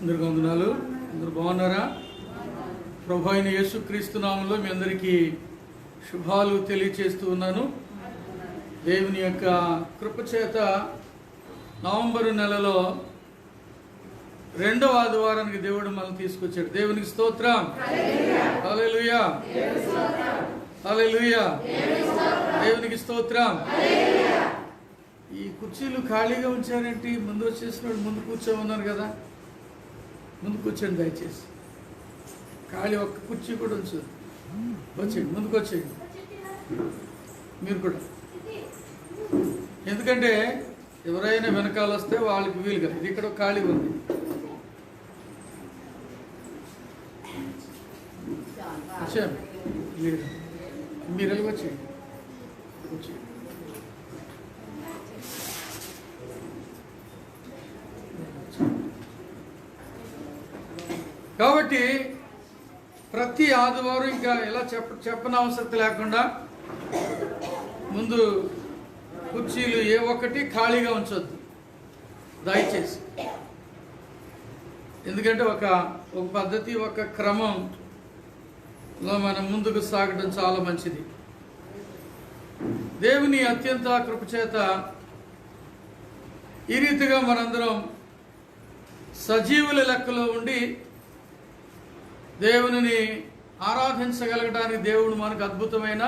అందరికీ వందనాలు. అందరూ బాగున్నారా? ప్రభు అయిన యేసుక్రీస్తు నామములో మీ అందరికీ శుభాలు తెలియచేస్తూ ఉన్నాను. దేవుని యొక్క కృపచేత నవంబరు నెలలో 2వ ఆదివారానికి దేవుడు మనల్ని తీసుకొచ్చాడు. దేవునికి స్తోత్రం. హల్లెలూయా, హల్లెలూయా, దేవునికి స్తోత్రం. ఈ కుర్చీలు ఖాళీగా ఉంచారేంటి? ముందు వచ్చేసినాడు, ముందు కూర్చోమన్నారు కదా, ముందు కూర్చోండి దయచేసి. ఖాళీ ఒక్క కుర్చీ కూడా ఉంచు. వచ్చేయండి, ముందుకు వచ్చేయండి మీరు కూడా. ఎందుకంటే ఎవరైనా వెనకాల వస్తే వాళ్ళకి వీలుగా. ఇది ఇక్కడ ఖాళీ ఉంది. వచ్చేయండి, మీరు వెళ్ళి వచ్చేయండి. వచ్చేయండి. కాబట్టి ప్రతి ఆదివారం ఇంకా ఎలా చెప్పనవసరం లేకుండా ముందు కుర్చీలు ఏ ఒక్కటి ఖాళీగా ఉంచొద్దు దయచేసి. ఎందుకంటే ఒక పద్ధతి, ఒక క్రమంలో మనం ముందుకు సాగడం చాలా మంచిది. దేవుని అత్యంత కృపచేత ఈ రీతిగా మనందరం సజీవుల లెక్కలో ఉండి దేవుని ఆరాధించగలగడానికి దేవుడు మనకు అద్భుతమైన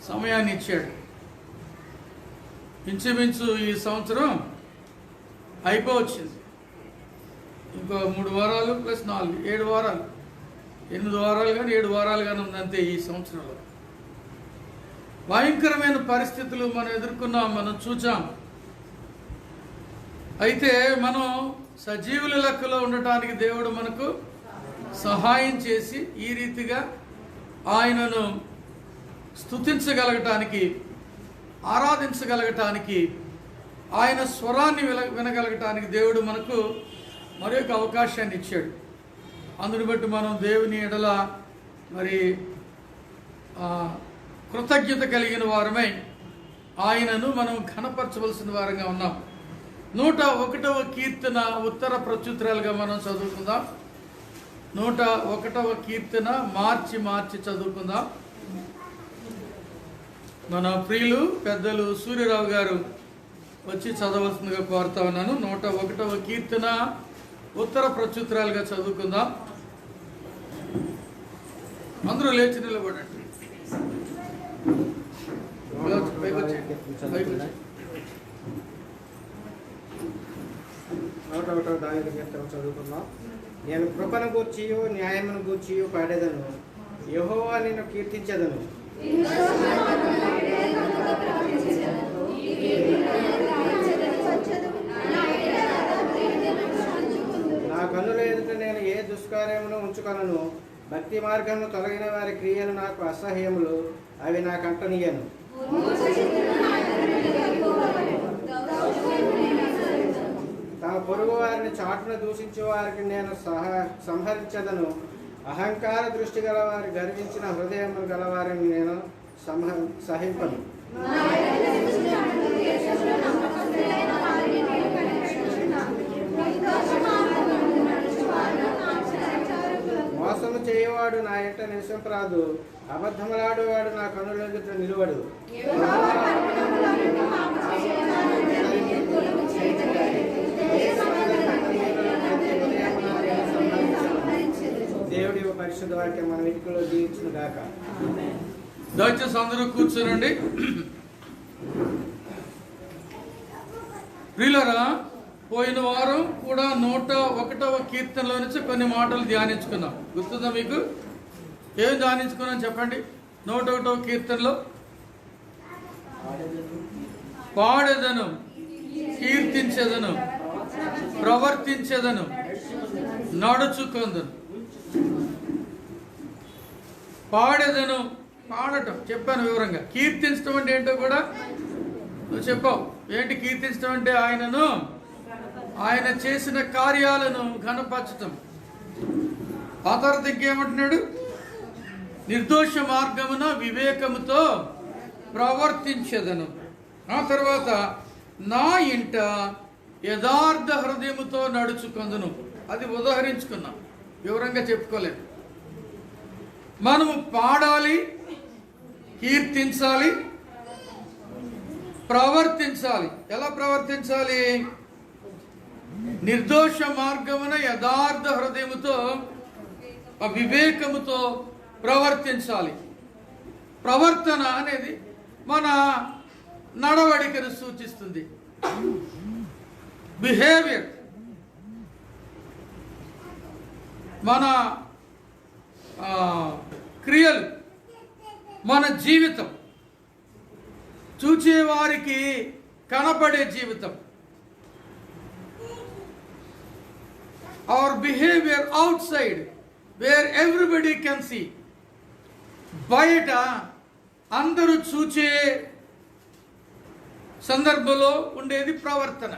సమయాన్ని ఇచ్చాడు. ఇంచుమించు ఈ సంవత్సరం అయిపోవచ్చింది. ఇంకో 3 వారాలు ప్లస్ 4, 7 వారాలు, 8 వారాలు కానీ 7 వారాలు కానీ ఉందంతే ఈ సంవత్సరంలో. భయంకరమైన పరిస్థితులు మనం ఎదుర్కొన్నాం, మనం చూచాం. అయితే మనం సజీవుల లెక్కలో ఉండటానికి దేవుడు మనకు సహాయం చేసి ఈ రీతిగా ఆయనను స్తుతించగలగటానికి, ఆరాధించగలగటానికి, ఆయన స్వరాన్ని వినగలగటానికి దేవుడు మనకు మరొక అవకాశాన్ని ఇచ్చాడు. అందుని బట్టి మనం దేవుని ఎడల మరి కృతజ్ఞత కలిగిన వారమై ఆయనను మనం ఘనపరచవలసిన వారంగా ఉన్నాం. 101వ కీర్తన ఉత్తర ప్రత్యుత్తరాలుగా మనం చదువుకుందాం. 101వ కీర్తన మార్చి చదువుకుందాం. మన ప్రియులు పెద్దలు సూర్యరావు గారు వచ్చి చదవలసిందిగా కోరుతా ఉన్నాను. 101వ కీర్తన ఉత్తర ప్రత్యుత్తరాలుగా చదువుకుందాం. అందరూ లేచి నిలబడండి. 101వ దావీదు కీర్తన చదువుకుందాం. నేను కృపను గూర్చియు న్యాయమును గూర్చియు పాడేదను, యెహోవా నిన్ను కీర్తించెదను. నా కన్నుల ఎదుట నేను ఏ దుష్కార్యమును ఉంచుకొనను. భక్తి మార్గమును తొలగిన వారి క్రియలు నాకు అసహ్యములు, అవి నా కంటనీయను. తమ పొరుగు వారిని చాటున దూషించే వారికి నేను సంహరించదను. అహంకార దృష్టి గలవారి, గర్వించిన హృదయము గలవారిని నేను సహింపను. మోసము చేయవాడు నా ఎంట నివసింపరాదు, అబద్ధములాడువాడు నా కన్నుల ఎదుట నిలువడు. దేవుడి పరిశుద్ధ వాక్యం మన వెనుకలో జీవించిన గాక. దయచేసి అందరూ కూర్చోనండి. ప్రియులారా, పోయిన వారం కూడా 101వ కీర్తనలో నుంచి కొన్ని మాటలు ధ్యానించుకున్నాం. గుర్తుందా మీకు? ఏం ధ్యానించుకున్నాం చెప్పండి? 101వ కీర్తనలో పాడెదను, కీర్తించెదను, ప్రవర్తించెదను, నడుచుకొందను. పాడేదను, పాడటం చెప్పాను వివరంగా. కీర్తించడం అంటే ఏంటో కూడా నువ్వు చెప్పావు. ఏంటి కీర్తించడం అంటే? ఆయన చేసిన కార్యాలను ఘనపరచటం. ఆ తర్వాత ఇంకేమంటున్నాడు? నిర్దోష మార్గమున వివేకముతో ప్రవర్తించెదను. ఆ తర్వాత నా ఇంట యథార్థ హృదయముతో నడుచుకొందును. అది ఉదాహరించుకున్నాం, వివరంగా చెప్పుకోలేదు. మనము పాడాలి, కీర్తించాలి, ప్రవర్తించాలి. ఎలా ప్రవర్తించాలి? నిర్దోష మార్గమున యథార్థ హృదయముతో వివేకముతో ప్రవర్తించాలి. ప్రవర్తన అనేది మన నడవడికను సూచిస్తుంది. బిహేవియర్ మన క్రియలు, మన జీవితం, చూచేవారికి కనపడే జీవితం. Our behaviour outside where everybody can see. బయట అందరూ చూచే సందర్భంలో ఉండేది ప్రవర్తన.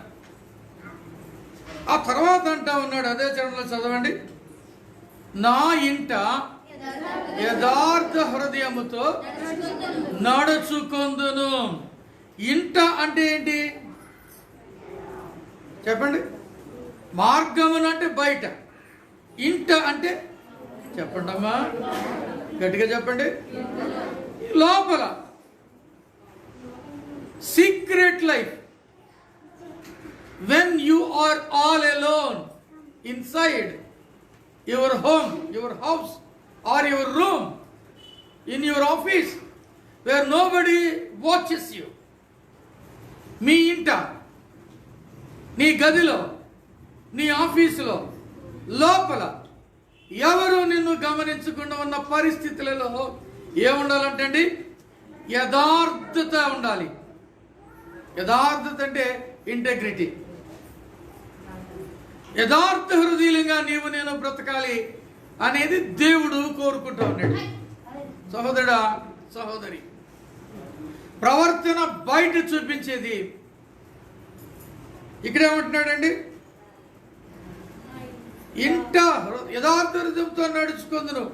ఆ తర్వాత అంటా ఉన్నాడు, అదే చరణంలో చదవండి, నా ఇంట యథార్థ హృదయముతో నడుచుకొందును. ఇంట అంటే ఏంటి చెప్పండి? మార్గమును అంటే బయట, ఇంట అంటే చెప్పండి అమ్మా, గట్టిగా చెప్పండి, లోపల. Secret life, when you are all alone inside your home, your house or your room, in your office where nobody watches you. మీ ఇంట, నీ గదిలో, నీ ఆఫీసులో, లోపల ఎవరు నిన్ను గమనించకుండా ఉన్న పరిస్థితులలో ఏముండాలంటే అండి, యథార్థత ఉండాలి. యథార్థత అంటే ఇంటెగ్రిటీ. యథార్థ హృదయంగా నీవు నేను బ్రతకాలి అనేది దేవుడు కోరుకుంటూ ఉన్నాడు. సహోదరుడా, సహోదరి, ప్రవర్తన బయట చూపించేది. ఇక్కడేమంటున్నాడండి, ఇంట యథార్థ హృదయంతో నడుచుకుందును.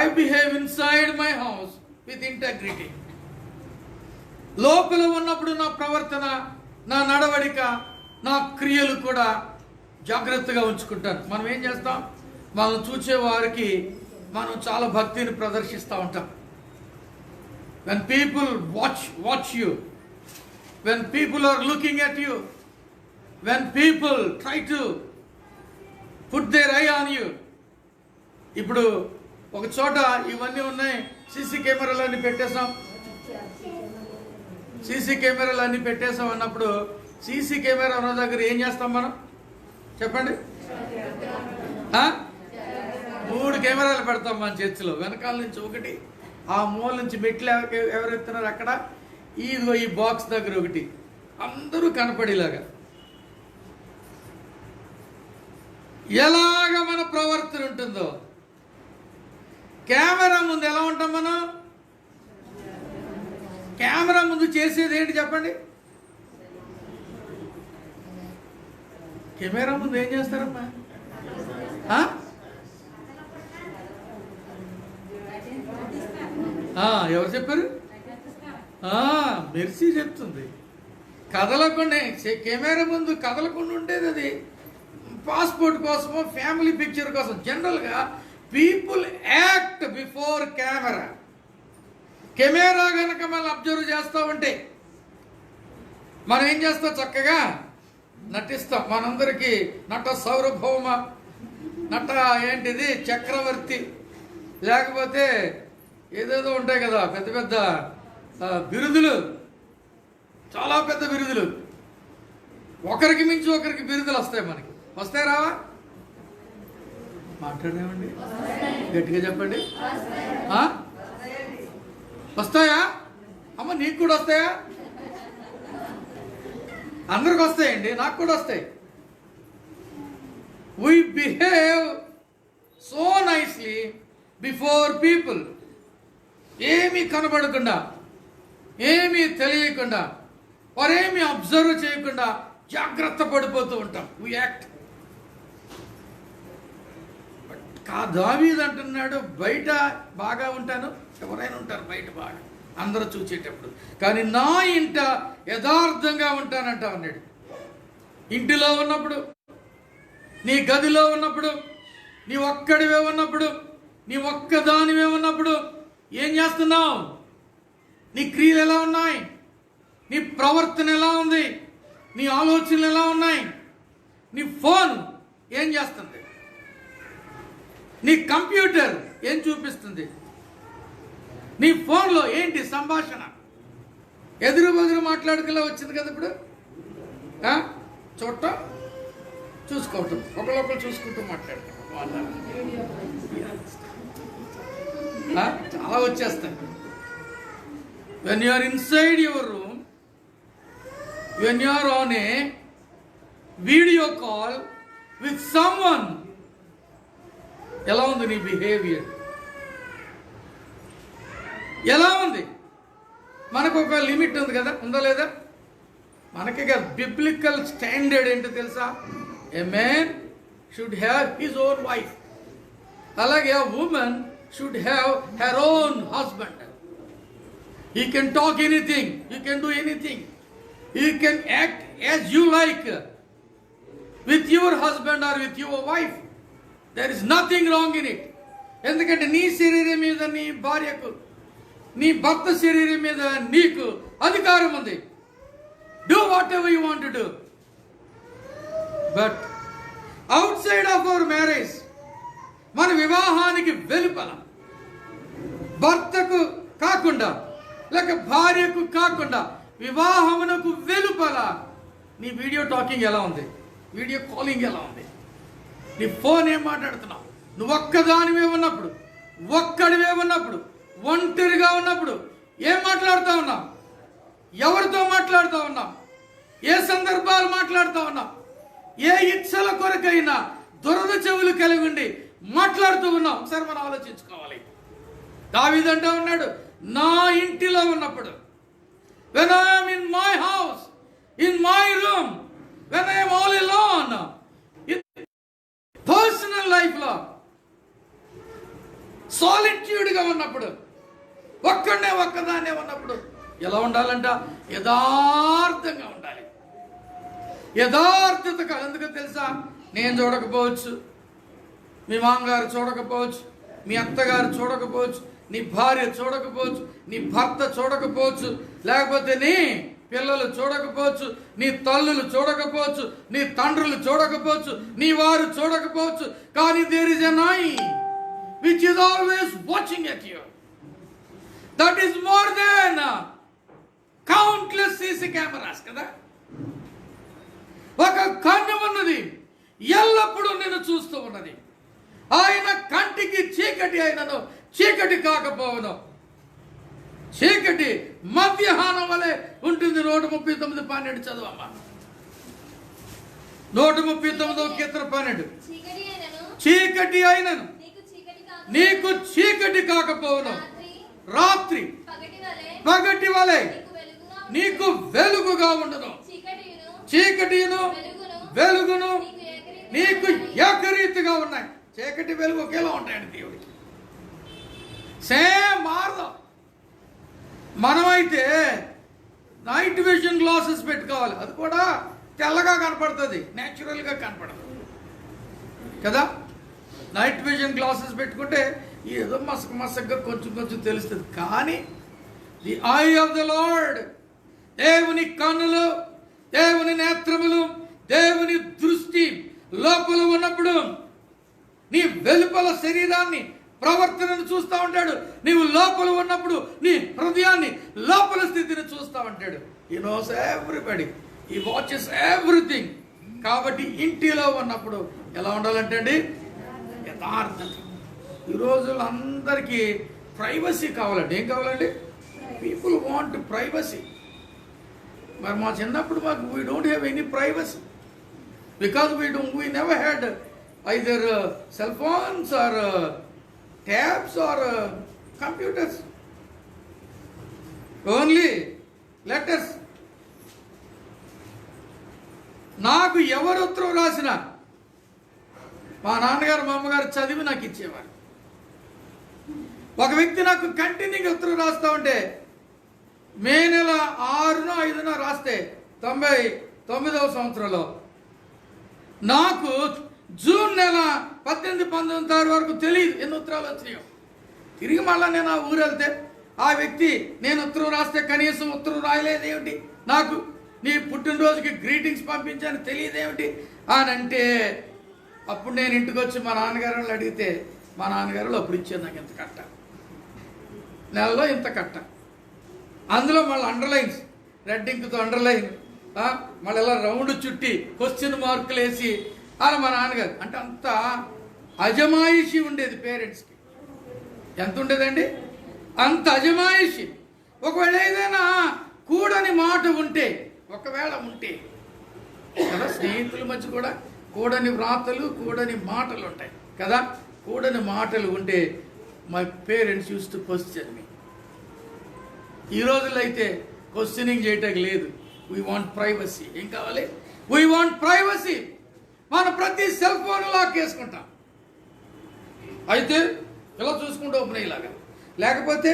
I behave inside my house with integrity. లోపల ఉన్నప్పుడు నా ప్రవర్తన, నా నడవడిక, నా క్రియలు కూడా జాగ్రత్తగా ఉంచుకుంటాను. మనం ఏం చేస్తాం? మనం చూసే వారికి మనం చాలా భక్తిని ప్రదర్శిస్తూ ఉంటాం. when people watch you, when people are looking at you, when people try to put their eye on you. ఇప్పుడు ఒక చోట ఇవన్నీ ఉన్నాయి, సీసీ కెమెరాలన్నీ పెట్టేసాం. సీసీ కెమెరాలన్నీ పెట్టేసాం అన్నప్పుడు సీసీ కెమెరా ఉన్న దగ్గర ఏం చేస్తాం మనం చెప్పండి? 3 కెమెరాలు పెడతాం మన చర్చిలో. వెనకాల నుంచి ఒకటి, ఆ మూల నుంచి మెట్లు ఎవరు ఎత్తున్నారు అక్కడ, ఇదిగో ఈ బాక్స్ దగ్గర ఒకటి, అందరూ కనపడేలాగా. ఎలాగ మన ప్రవర్తన ఉంటుందో, కెమెరా ముందు ఎలా ఉంటాం మనం? కెమెరా ముందు చేసేది ఏంటి చెప్పండి? కెమెరా ముందు ఏం చేస్తారమ్మా? ఎవరు చెప్పారు? మెర్సీ చెప్తుంది. కదలకుండా, కెమెరా ముందు కదలకుండా ఉండేది అది పాస్పోర్ట్ కోసమో ఫ్యామిలీ పిక్చర్ కోసం. జనరల్గా people act before camera. Camera కనుక మనం అబ్జర్వ్ చేస్తూ ఉంటే మనం ఏం చేస్తాం? చక్కగా నటిస్తాం. మనందరికీ నట సార్వభౌమ, నట ఏంటిది చక్రవర్తి, లేకపోతే ఏదేదో ఉంటాయి కదా పెద్ద పెద్ద బిరుదులు, చాలా పెద్ద బిరుదులు. ఒకరికి మించి ఒకరికి బిరుదులు వస్తాయి. మనకి వస్తాయి రావా? మాట్లాడేమండి, గట్టిగా చెప్పండి. వస్తాయా అమ్మ? నీకు కూడా వస్తాయా? అందరికి వస్తాయండి, నాకు కూడా వస్తాయి. We behave so nicely before people. ఏమీ కనబడకుండా, ఏమీ తెలియకుండా, వారేమీ అబ్జర్వ్ చేయకుండా జాగ్రత్త పడిపోతూ ఉంటాం. We act. దావీదు అంటున్నాడు, బయట బాగా ఉంటాను, ఎవరైనా ఉంటారు బయట బాగా అందరూ చూసేటప్పుడు, కానీ నా ఇంట యథార్థంగా ఉంటానంటా అన్నాడు. ఇంటిలో ఉన్నప్పుడు నీ గదిలో ఉన్నప్పుడు, నీ ఒక్కడివే ఉన్నప్పుడు, నీ ఒక్కదానివే ఉన్నప్పుడు ఏం చేస్తున్నావు? నీ క్రియలు ఎలా ఉన్నాయి? నీ ప్రవర్తన ఎలా ఉంది? నీ ఆలోచనలు ఎలా ఉన్నాయి? నీ ఫోన్ ఏం చేస్తుంది? నీ కంప్యూటర్ ఏం చూపిస్తుంది? నీ ఫోన్లో ఏంటి సంభాషణ? ఎదురు బదురు మాట్లాడుకులా వచ్చింది కదా ఇప్పుడు. చూడటం, చూసుకోవటం, ఒకళ్ళొకరు చూసుకుంటూ మాట్లాడటం, చాలా వచ్చేస్తాయి. When you are inside your room, when you are on a video call with someone, ఎలా ఉంది నీ బిహేవియర్? ఎలా ఉంది? మనకు ఒక లిమిట్ ఉంది కదా, ఉందా లేదా? మనకి బిబ్లికల్ స్టాండర్డ్ ఏంటో తెలుసా? ఏ man should have his own wife, అలాగే a woman should have her own husband. He can talk anything, he can do anything, he can act as you like with your husband or with your wife. There is nothing wrong in it. ఎందుకంటే నీ శరీరం మీద నీ భార్యకు, నీ భర్త శరీరం మీద నీకు అధికారం ఉంది. Do whatever you want to do. But outside of our marriage, మన వివాహానికి వెలుపల, భర్తకు కాకుండా లేక భార్యకు కాకుండా వివాహమునకు వెలుపల నీ వీడియో టాకింగ్ ఎలా ఉంది? వీడియో కాలింగ్ ఎలా ఉంది? నీ ఫోన్ ఏం మాట్లాడుతున్నావు? నువ్వు ఒక్కదానివే ఉన్నప్పుడు, ఒక్కడివే ఉన్నప్పుడు, ఒంటరిగా ఉన్నప్పుడు ఏం మాట్లాడుతూ ఉన్నావు? ఎవరితో మాట్లాడుతూ ఉన్నావు? ఏ సందర్భాలు మాట్లాడుతూ ఉన్నావు? ఏ ఇచ్చల కొరకైనా దురద చెవులు కలిగి ఉండి మాట్లాడుతూ ఉన్నాం? ఒకసారి మనం ఆలోచించుకోవాలి. దావీదు అంటూ ఉన్నాడు, నా ఇంటిలో ఉన్నప్పుడు, when I am in my house, in my room, when I am all alone, personal life లో సాలిట్యూడ్ గా ఉన్నప్పుడు, ఒక్కదాన్నే ఉన్నప్పుడు ఎలా ఉండాలంట? యథార్థంగా ఉండాలి. యథార్థత కాదు. ఎందుకో తెలుసా? నేను చూడకపోవచ్చు, మీ మామగారు చూడకపోవచ్చు, మీ అత్తగారు చూడకపోవచ్చు, నీ భార్య చూడకపోవచ్చు, నీ భర్త చూడకపోవచ్చు, లేకపోతే నీ పిల్లలు చూడకపోవచ్చు, నీ తల్లులు చూడకపోవచ్చు, నీ తండ్రులు చూడకపోవచ్చు, నీ వారు చూడకపోవచ్చు, కానీ there is an eye which is always watching at you. That is more than countless CC cameras కదా. ఒక కన్ను ఉన్నది, ఎల్లప్పుడూ నేను చూస్తూ ఉన్నది. ఆయన కంటికి చీకటి అయినను చీకటి కాకపోవను. చీకటి మధ్యాహ్నం వలె ఉంటుంది. 139:12 చదవమ్మా. 139వ కీర్తన 12. చీకటి అయినను నీకు చీకటి కాకపోవను, రాత్రి పగటి వలె నీకు వెలుగుగా ఉండును. చీకటిను వెలుగును నీకు ఏకరీతిగా ఉన్నాయి. చీకటి వెలుగు ఒకేలా ఉంటాయండి దేవుడికి. సేమ్ మారదు. మనమైతే నైట్ విజన్ గ్లాసెస్ పెట్టుకోవాలి, అది కూడా తెల్లగా కనపడుతుంది, న్యాచురల్గా కనపడదు కదా. నైట్ విజన్ గ్లాసెస్ పెట్టుకుంటే ఏదో మసకగా కొంచెం తెలుస్తుంది. కానీ the I of the lord, దేవుని కన్నులు, దేవుని నేత్రములు, దేవుని దృష్టి లోపల ఉన్నప్పుడు నీ వెలుపల శరీరాన్ని, ప్రవర్తనను చూస్తూ ఉంటాడు. నీవు లోపల ఉన్నప్పుడు నీ హృదయాన్ని, లోపల స్థితిని చూస్తూ ఉంటాడు. హి నోస్ ఎవ్రీబడి, హి వాచెస్ ఎవ్రీథింగ్. కాబట్టి ఇంటిలో ఉన్నప్పుడు ఎలా ఉండాలంటే అండి, యథార్థత. ఈ రోజుల్లో అందరికీ ప్రైవసీ కావాలండి. ఏం కావాలండి? People want privacy. మరి మా చిన్నప్పుడు మాకు we don't have any privacy because we never had either cell phones or tabs or computers, only letters. నాకు ఎవరు ఉత్తరం రాసినా మా నాన్నగారు మా అమ్మగారు చదివి నాకు ఇచ్చేవారు. ఒక వ్యక్తి నాకు కంటిన్యూగా ఉత్తరం రాస్తా ఉంటే మే నెల 6న 5న రాస్తే 99వ సంవత్సరంలో నాకు జూన్ నెల 18, 19 తారీఖు వరకు తెలియదు ఎన్ని ఉత్తరాలు వచ్చినాయో. తిరిగి మళ్ళీ నేను ఆ ఊరు వెళ్తే ఆ వ్యక్తి నేను ఉత్తరం రాస్తే కనీసం ఉత్తరం రాయలేదేమిటి, నాకు నీ పుట్టినరోజుకి గ్రీటింగ్స్ పంపించాను తెలియదేమిటి అని అంటే, అప్పుడు నేను ఇంటికి వచ్చి మా నాన్నగారు వాళ్ళు అడిగితే మా నాన్నగారు అప్పుడు ఇచ్చేది నాకు ఇంత కట్ట, నెలలో ఇంత కట్ట, అందులో మళ్ళీ అండర్లైన్స్, రెడ్ ఇంక్తో అండర్లైన్, మళ్ళీ ఇలా రౌండ్ చుట్టి క్వశ్చన్ మార్కులు వేసి అలా మా నాన్నగారు అంటే అంత అజమాయిషి ఉండేది పేరెంట్స్కి. ఎంత ఉండేదండి? అంత అజమాయిషి. ఒకవేళ ఏదైనా కూడని మాట ఉంటే, ఒకవేళ ఉంటే కదా, స్నేహితుల మధ్య కూడా కూడని వ్రాతలు కూడని మాటలు ఉంటాయి కదా, కూడని మాటలు ఉంటే my parents use to question me. ఈ రోజుల్లో అయితే క్వశ్చనింగ్ చేయటం లేదు. We want privacy. ఏం కావాలి? We want privacy. మనం ప్రతి సెల్ ఫోన్ లాక్ వేసుకుంటాం. అయితే ఇలా చూసుకుంటూ ఓపెన్ ఇలాగా, లేకపోతే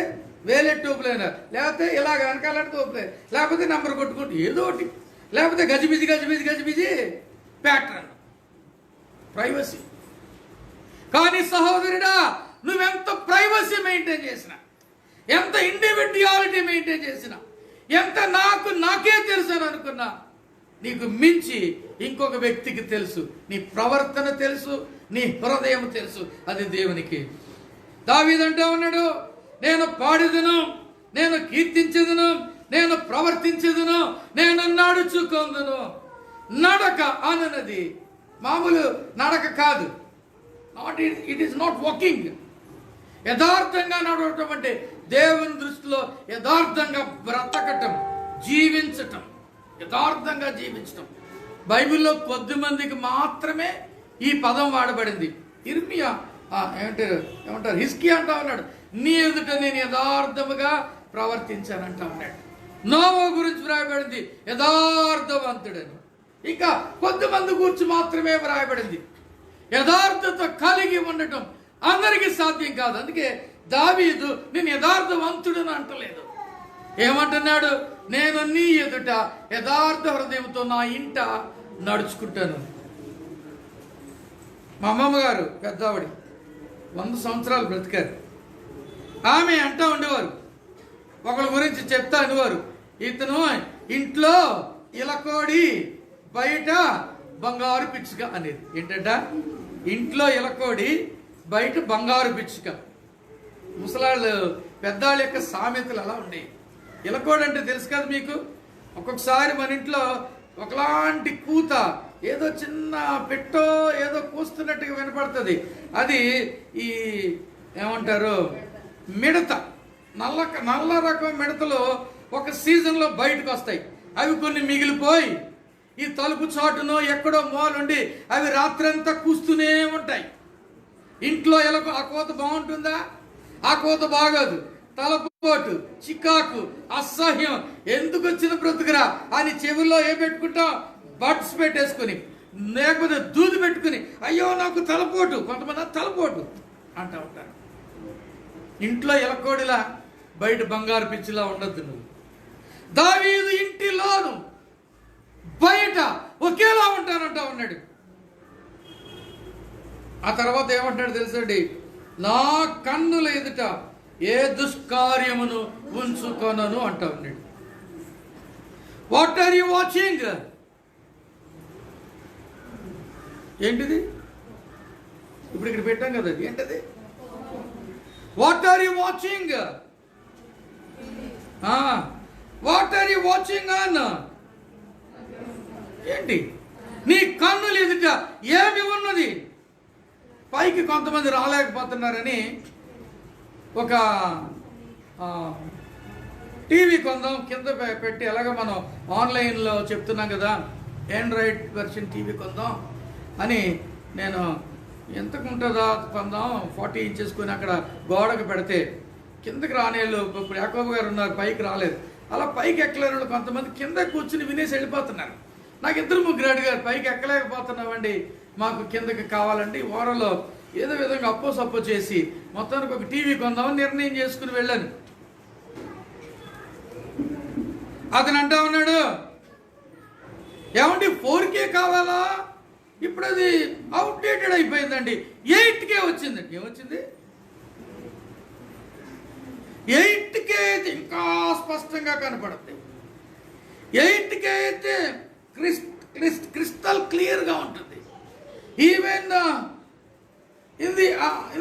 వేలెట్టి ఓపెన్, లేకపోతే ఇలాగ వెనకాలంటే ఓపెన్, లేకపోతే నెంబర్ కొట్టుకుంటూ ఏదో ఒకటి, లేకపోతే గజిబిజి గజిబిజి గజిబిజి ప్యాటర్న్. ప్రైవసీ. కానీ సహోదరుడా, నువ్వెంత ప్రైవసీ మెయింటైన్ చేసినా, ఎంత ఇండివిడ్యువాలిటీ మెయింటైన్ చేసినా, ఎంత నాకే తెలుసు అని అనుకున్నా, నీకు మించి ఇంకొక వ్యక్తికి తెలుసు. నీ ప్రవర్తన తెలుసు, నీ హృదయం తెలుసు. అది దేవునికి. దావీదంటూ ఉన్నాడు, నేను పాడేదను, నేను కీర్తించేదను, నేను ప్రవర్తించేదను, నేను నడుచుకొందును. నడక అన్నది మామూలు నడక కాదు. It is not walking. యథార్థంగా నడవటం అంటే దేవుని దృష్టిలో యథార్థంగా బ్రతకటం, జీవించటం, యథార్థంగా జీవించటం. బైబిల్లో కొద్దిమందికి మాత్రమే ఈ పదం వాడబడింది. ఇర్మియా ఏమంటారు హిజ్కియా అంటా ఉన్నాడు, నీ ఎదుట నేను యథార్థముగా ప్రవర్తించానంటా ఉన్నాడు. నోవా గురించి వ్రాయబడింది యథార్థవంతుడని. ఇంకా కొద్దిమంది గురించి మాత్రమే వ్రాయబడింది. యథార్థత కలిగి ఉండటం అందరికీ సాధ్యం కాదు. అందుకే దావీదు నేను యథార్థవంతుడని అంటలేదు. ఏమంటున్నాడు? నేను నీ ఎదుట యథార్థ హృదయంతో నా ఇంట నడుచుకుంటాను. మా అమ్మమ్మ గారు పెద్దవాడి 100 సంవత్సరాలు బ్రతికారు. ఆమె అంటూ ఉండేవారు, ఒకళ్ళ గురించి చెప్తా అనేవారు, ఇతను ఇంట్లో ఇలకోడి బయట బంగారు పిచ్చుక అనేది. ఏంటంట? ఇంట్లో ఇలకోడి బయట బంగారు పిచ్చుక. ముసలాళ్ళు పెద్దాళ్ళ యొక్క సామెతలు అలా ఉండేవి. ఇలకోడి అంటే తెలుసు కదా మీకు. ఒక్కొక్కసారి మన ఇంట్లో ఒకలాంటి కూత, ఏదో చిన్న పెట్టో ఏదో కూస్తున్నట్టుగా వినపడుతుంది. అది ఈ ఏమంటారు మిడత, నల్ల రకం మిడతలు ఒక సీజన్లో బయటకు వస్తాయి. అవి కొన్ని మిగిలిపోయి ఈ తలుపు చాటునో ఎక్కడో మూలుండి అవి రాత్రంతా కూస్తూనే ఉంటాయి. ఇంట్లో ఎలాగో ఆ కోత బాగుంటుందా? ఆ కోత బాగోదు. తలపోటు, చికాకు, అసహ్యం, ఎందుకు వచ్చిన బ్రతుకురా అని చెవుల్లో ఏ పెట్టుకుంటాం? బడ్స్ పెట్టేసుకుని, లేకపోతే దూది పెట్టుకుని, అయ్యో నాకు తలపోటు, కొంతమంది తలపోటు అంటూ ఉంటారు. ఇంట్లో ఎలకోడిలా బయట బంగారు పిచ్చిలా ఉండద్దు నువ్వు. దావీదు ఇంటిలోను బయట ఒకేలా ఉంటానంటా ఉన్నాడు. ఆ తర్వాత ఏమంటాడు తెలుసండి? నా కన్నుల ఎదుట ఏ దుష్కార్యమును ఉంచుకొనను అంటా ఉన్నాడు. What are you watching? ఏంటిది? ఇప్పుడు ఇక్కడ పెట్టాం కదా, ఏంటది? What are you watching? What are you watching on? ఏంటి? నీ కన్నులు ఎదుట ఏమి ఉన్నది? పైకి కొంతమంది రాలేకపోతున్నారని ఒక టీవీ కొందాం కింద పెట్టి, ఎలాగ మనం ఆన్లైన్లో చెప్తున్నాం కదా, ఆండ్రాయిడ్ వెర్షన్ టీవీ కొందాం అని నేను ఎంతకు ఉంటుందా కొందాం 40 inches కొని అక్కడ గోడకు పెడితే కిందకి రానేళ్ళు. ఇప్పుడు యాకోబు గారు ఉన్నారు, పైకి రాలేదు. అలా పైకి ఎక్కలేని వాళ్ళు కొంతమంది కింద కూర్చుని వినేసి వెళ్ళిపోతున్నారు. నాకు 2-3 అడిగారు, పైకి ఎక్కలేకపోతున్నామండి, మాకు కిందకి కావాలండి. ఓరలో ఏదో విధంగా అప్పో చేసి మొత్తానికి ఒక టీవీ కొందామని నిర్ణయం చేసుకుని వెళ్ళాను. అతను అంటా ఉన్నాడు, ఏమండి 4K కావాలా ఇప్పుడు అది అవుట్డేటెడ్ అయిపోయిందండి. 8K వచ్చిందండి. ఏమొచ్చింది? 8K అయితే ఇంకా స్పష్టంగా కనపడుతుంది. 8K అయితే క్రిస్టల్ క్లియర్గా ఉంటుంది. Even in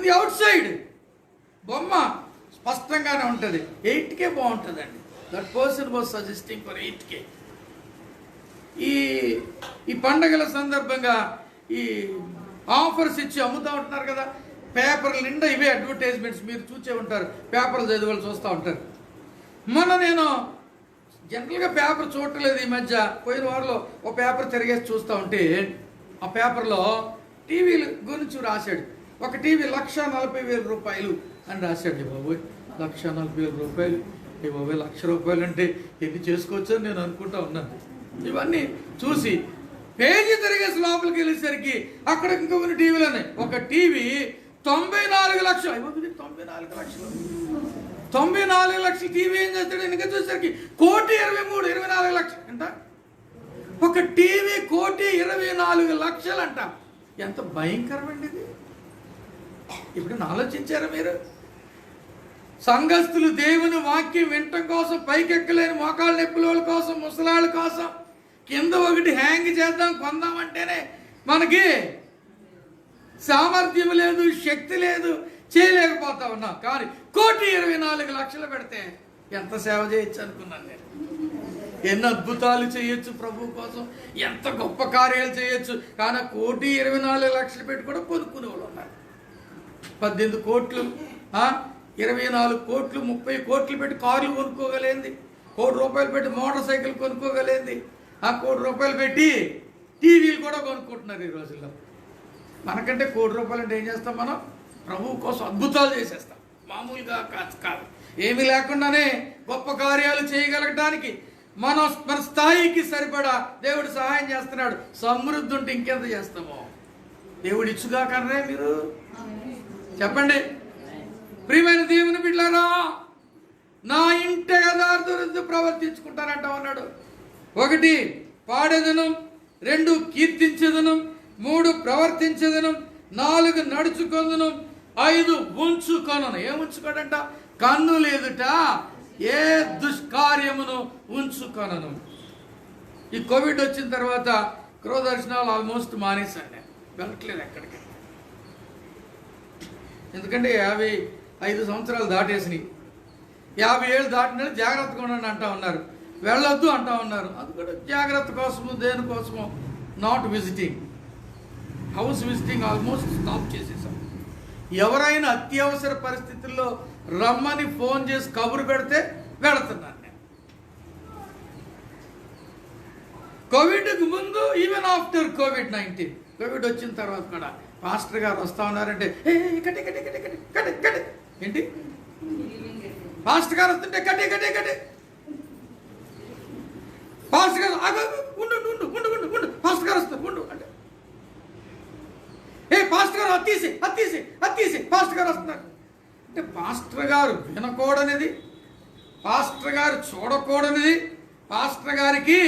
the out side బొమ్మ స్పష్టంగానే ఉంటుంది. 8K బాగుంటుందండి. That person was suggesting for 8K. ఈ పండగల సందర్భంగా ఈ ఆఫర్స్ ఇచ్చి అమ్ముతూ ఉంటున్నారు కదా, పేపర్ల నిండా ఇవే అడ్వర్టైజ్మెంట్స్. మీరు చూసే ఉంటారు, పేపర్లు చదివాళ్ళు చూస్తూ ఉంటారు. నేను జనరల్గా పేపర్ చూడట్లేదు ఈ మధ్య. పోయిన వారంలో ఒక పేపర్ తిరిగేసి చూస్తూ ఉంటే ఆ పేపర్లో టీవీల గురించి రాశాడు. ఒక టీవీ 1,40,000 రూపాయలు అని రాశాడు. బాబోయ్, 1,40,000 రూపాయలు! ఏ బాబోయ్, ₹1,00,000 అంటే ఎన్ని చేసుకోవచ్చు అని నేను అనుకుంటా ఉన్నాను. ఇవన్నీ చూసి పేజీ తిరిగేసి లోపలికి వెళ్ళేసరికి అక్కడ ఇంకా కొన్ని టీవీలు ఉన్నాయి. ఒక టీవీ 94 లక్షలు. 94 లక్షలు టీవీ ఏం చేస్తాడు? ఇంకా చూసేసరికి 1,23,24 లక్షలు అంట. ఒక టీవీ 1,24 లక్షలు అంట. ఎంత భయంకరమండి ఇది! ఇప్పుడు ఆలోచించారా మీరు? సంఘస్థులు దేవుని వాక్యం వినటం కోసం, పైకెక్కలేని మోకాళ్ళ నొప్పుల కోసం, ముసలాళ్ళ కోసం కింద ఒకటి హ్యాంగ్ చేద్దాం కొందామంటేనే మనకి సామర్థ్యం లేదు, శక్తి లేదు, చేయలేకపోతా ఉన్నాం. కానీ 1,24 లక్షలు పెడితే ఎంత సేవ చేయొచ్చు అనుకున్నాను నేను. ఎన్ని అద్భుతాలు చేయొచ్చు ప్రభు కోసం, ఎంత గొప్ప కార్యాలు చేయొచ్చు. కానీ 1,24 లక్షలు పెట్టి కూడా కొనుక్కునే వాళ్ళు ఉన్నారు. 18 కోట్లు, 24 కోట్లు, 30 కోట్లు పెట్టి కార్లు కొనుక్కోగలేంది, ₹1,00,000 పెట్టి మోటార్ సైకిల్ కొనుక్కోగలేంది, ₹1,00,000 పెట్టి టీవీలు కూడా కొనుక్కుంటున్నారు ఈ రోజుల్లో. మనకంటే ₹1,00,000 అంటే ఏం చేస్తాం? మనం ప్రభువు కోసం అద్భుతాలు చేసేస్తాం. మామూలుగా కాదు. ఏమీ లేకుండానే గొప్ప కార్యాలు చేయగలగడానికి మన స్థాయికి సరిపడా దేవుడు సహాయం చేస్తున్నాడు. సమృద్ధి ఉంటే ఇంకెంత చేస్తామో. దేవుడు ఇచ్చుగా కర్రే మీరు చెప్పండి. ప్రియమైన దేవుని బిడ్డలారా, నా ఇంట యథార్థులతో ప్రవర్తించుకుంటానంట ఉన్నాడు. 1 పాడేదను, 2 కీర్తించేదను, 3 ప్రవర్తించేదను, 4 నడుచుకొందును, 5 ఉంచుకొనను. ఏం ఉంచుకోడంట? కన్ను లేదుట ఏ దుష్కార్యమును ఉంచుకొనను. ఈ కోవిడ్ వచ్చిన తర్వాత గృహదర్శనాలు ఆల్మోస్ట్ మానేశాను. నేను వెళ్ళట్లేదు ఎక్కడికి. ఎందుకంటే 55 సంవత్సరాలు దాటేసినాయి. 50 ఏళ్ళు దాటిన జాగ్రత్తగా ఉండండి అంటా ఉన్నారు, వెళ్ళొద్దు అంటా ఉన్నారు. అది కూడా జాగ్రత్త కోసము, దేనికోసమో. Not visiting, house visiting almost stop చేసేసాం. ఎవరైనా అత్యవసర పరిస్థితుల్లో రమ్మని ఫోన్ చేసి కబురు పెడితే వెళుతున్నాను నేను. కోవిడ్కి ముందు, ఈవెన్ ఆఫ్టర్ COVID-19, కోవిడ్ వచ్చిన తర్వాత కూడా పాస్టర్ గారు వస్తా ఉన్నారంటే కట్టి ఏంటి, పాస్టర్ గారు వస్తుంటే కట్టి పాస్టర్ గారు ఉండు పాస్టర్ గారు వస్తారు ఉండు అంటే, పాస్టర్ గారు అత్తీసి పాస్టర్ గారు వస్తున్నారు అంటే, పాస్టర్ గారు వినకూడనిది, పాస్టర్ గారు చూడకూడనిది, పాస్టర్ గారికి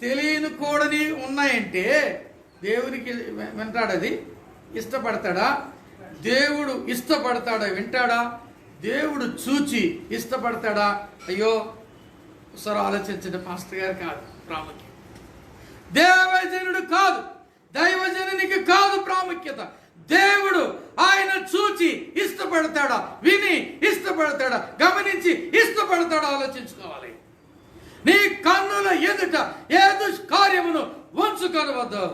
తెలియనికూడని ఉన్నాయంటే దేవునికి వింటాడది? ఇష్టపడతాడా? దేవుడు ఇష్టపడతాడా? వింటాడా? దేవుడు చూచి ఇష్టపడతాడా? అయ్యో ఒకసారి ఆలోచించండి. పాస్టర్ గారు కాదు ప్రాముఖ్యం, దేవజనుడు కాదు, దైవజనునికి కాదు ప్రాముఖ్యత. దేవుడు ఆయన చూచి ఇష్టపడతాడా, విని ఇష్టపడతాడా, గమనించి ఇష్టపడతాడా ఆలోచించుకోవాలి. నీ కన్నుల ఎదుట ఏ దుష్కార్యమును ఉంచుకొనవద్దు.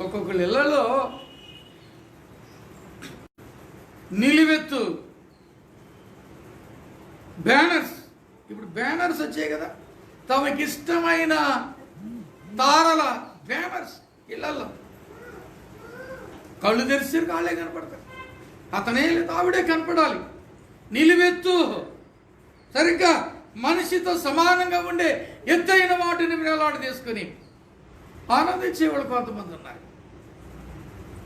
ఒక్కొక్కళ్ళ ఇళ్లలో నిలువెత్తు బ్యానర్స్, ఇప్పుడు బ్యానర్స్ వచ్చాయి కదా, తమకి ఇష్టమైన తారల బ్యానర్స్ ఇళ్లలో. కళ్ళు తెరిచి కాళ్ళే కనపడతారు, అతనే లేదు ఆవిడే కనపడాలి. నిలువెత్తు, సరిగ్గా మనిషితో సమానంగా ఉండే ఎత్తైన వాటిని వేలాడు తీసుకుని ఆనందించేవాళ్ళు కొంతమంది ఉన్నారు.